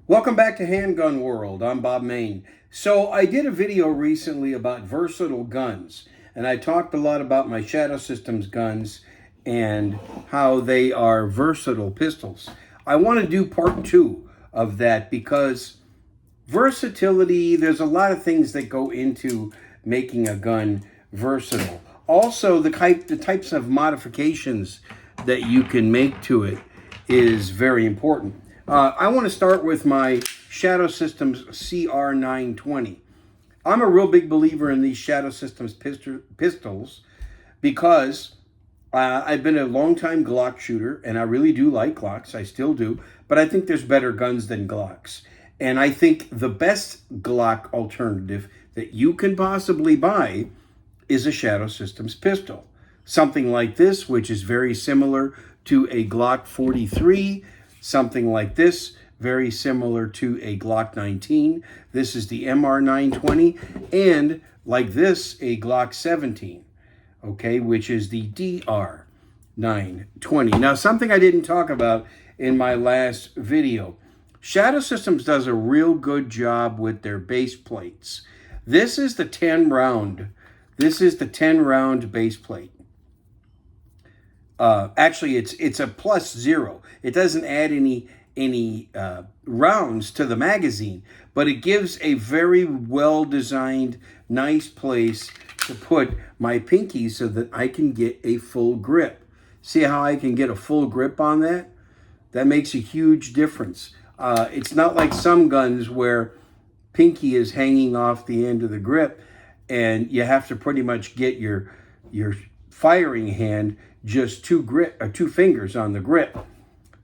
Welcome back to Handgun World. I'm Bob Main. So I did a video recently about versatile guns, and I talked a lot about my Shadow Systems guns and how they are versatile pistols. I want to do part two of that because versatility, there's a lot of things that go into making a gun versatile. Also, the types of modifications that you can make to it is very important. I want to start with my Shadow Systems CR920. I'm a real big believer in these Shadow Systems pistols because I've been a long-time Glock shooter, and I really do like Glocks. I still do, but I think there's better guns than Glocks. And I think the best Glock alternative that you can possibly buy is a Shadow Systems pistol. Something like this, which is very similar to a Glock 43, something like this, very similar to a Glock 19. This is the MR920, and like this, a Glock 17, okay, which is the DR920. Now, something I didn't talk about in my last video. Shadow Systems does a real good job with their base plates. This is the 10 round. This is the 10 round base plate. Actually, it's a +0. It doesn't add any rounds to the magazine, but it gives a very well designed, nice place to put my pinky so that I can get a full grip. See how I can get a full grip on that? That makes a huge difference. It's not like some guns where pinky is hanging off the end of the grip and you have to pretty much get your firing hand just two fingers on the grip.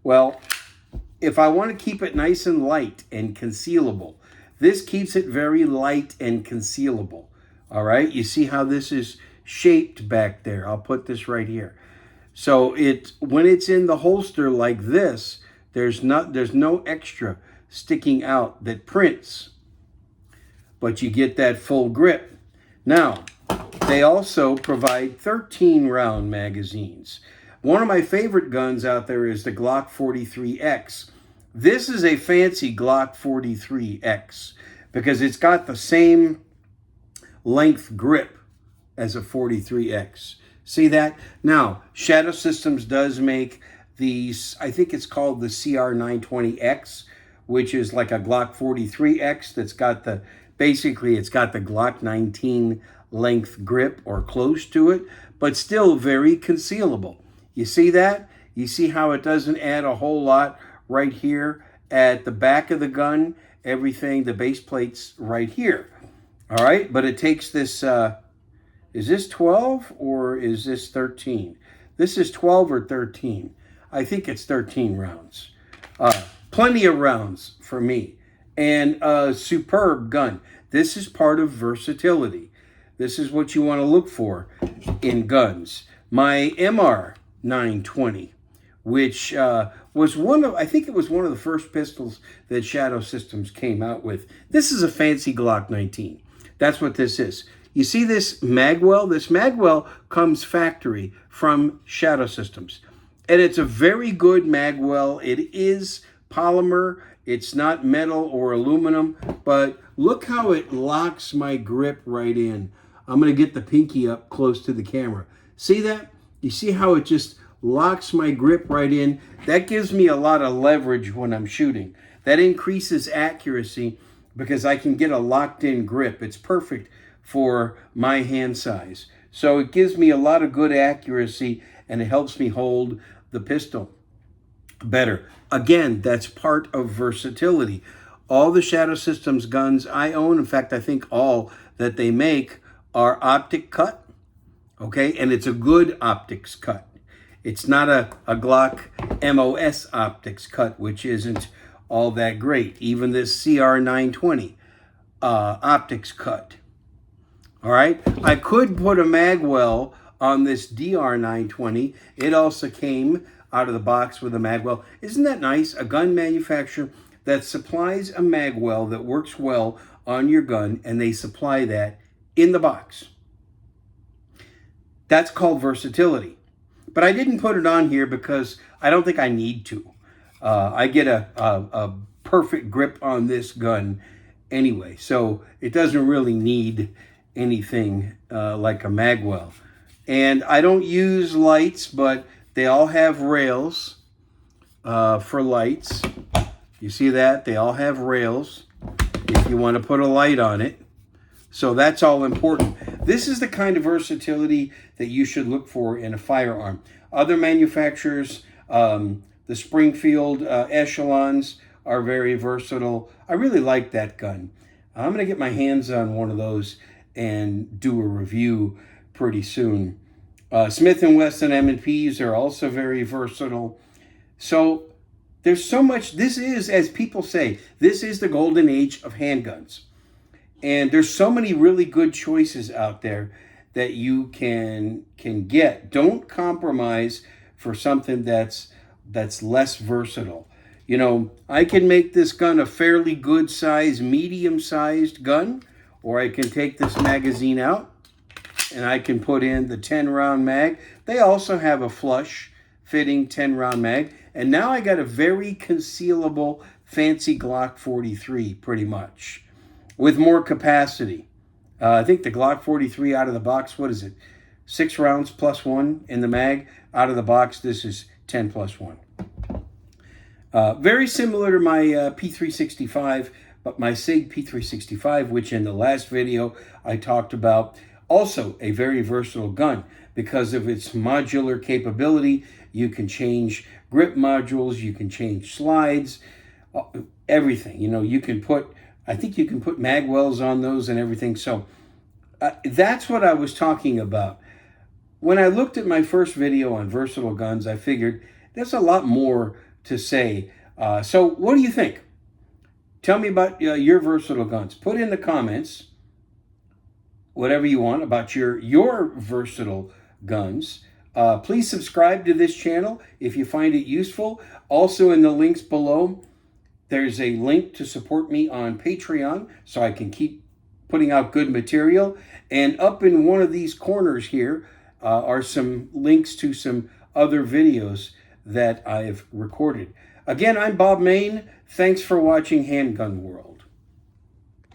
Well, if I want to keep it nice and light and concealable, this keeps it very light and concealable. All right, you see how this is shaped back there? I'll put this right here. So when it's in the holster like this, there's no extra sticking out that prints, but you get that full grip. Now, they also provide 13 round magazines. One of my favorite guns out there is the Glock 43X. This is a fancy Glock 43X because it's got the same length grip as a 43X. See that? Now, Shadow Systems does make these, I think it's called the CR920X, which is like a Glock 43X that's got basically it's got the Glock 19 length grip or close to it, but still very concealable. You see that? You see how it doesn't add a whole lot right here at the back of the gun? Everything, the base plate's right here. All right, but it takes this, is this 12 or is this 13? This is 12 or 13. I think it's 13 rounds. Plenty of rounds for me. And a superb gun. This is part of versatility. This is what you want to look for in guns. My MR920, which was I think it was one of the first pistols that Shadow Systems came out with. This is a fancy Glock 19. That's what this is. You see this magwell? This magwell comes factory from Shadow Systems. And it's a very good magwell. It is polymer. It's not metal or aluminum, but look how it locks my grip right in. I'm going to get the pinky up close to the camera. See that? You see how it just locks my grip right in? That gives me a lot of leverage when I'm shooting. That increases accuracy because I can get a locked in grip. It's perfect for my hand size. So it gives me a lot of good accuracy and it helps me hold the pistol better. Again, that's part of versatility. All the Shadow Systems guns I own, in fact, I think all that they make are optic cut, okay? And it's a good optics cut. It's not a Glock MOS optics cut, which isn't all that great. Even this CR920 optics cut, all right? I could put a magwell on this DR920. It also came out of the box with a magwell. Isn't that nice? A gun manufacturer that supplies a magwell that works well on your gun, and they supply that in the box. That's called versatility. But I didn't put it on here because I don't think I need to. I get a perfect grip on this gun anyway. So it doesn't really need anything like a magwell. And I don't use lights, but they all have rails for lights. You see that? They all have rails if you want to put a light on it. So that's all important. This is the kind of versatility that you should look for in a firearm. Other manufacturers, the Springfield Echelons are very versatile. I really like that gun. I'm going to get my hands on one of those and do a review pretty soon. Smith & Wesson M&Ps are also very versatile. So there's so much. This is, as people say, this is the golden age of handguns. And there's so many really good choices out there that you can get. Don't compromise for something that's less versatile. You know, I can make this gun a fairly good size, medium-sized gun, or I can take this magazine out and I can put in the 10-round mag. They also have a flush fitting 10-round mag. And now I got a very concealable, fancy Glock 43, pretty much, with more capacity. I think the Glock 43 out of the box, what is it? 6 rounds plus 1 in the mag. Out of the box, this is 10 plus 1. Very similar to my P365, but my SIG P365, which in the last video I talked about, also a very versatile gun because of its modular capability. You can change grip modules, you can change slides, everything. You know, you can put, I think you can put magwells on those and everything. So that's what I was talking about. When I looked at my first video on versatile guns, I figured there's a lot more to say. So what do you think? Tell me about your versatile guns. Put in the comments whatever you want about your versatile guns. Please subscribe to this channel if you find it useful. Also in the links below, there's a link to support me on Patreon so I can keep putting out good material. And up in one of these corners here are some links to some other videos that I've recorded. Again, I'm Bob Mayne. Thanks for watching Handgun World.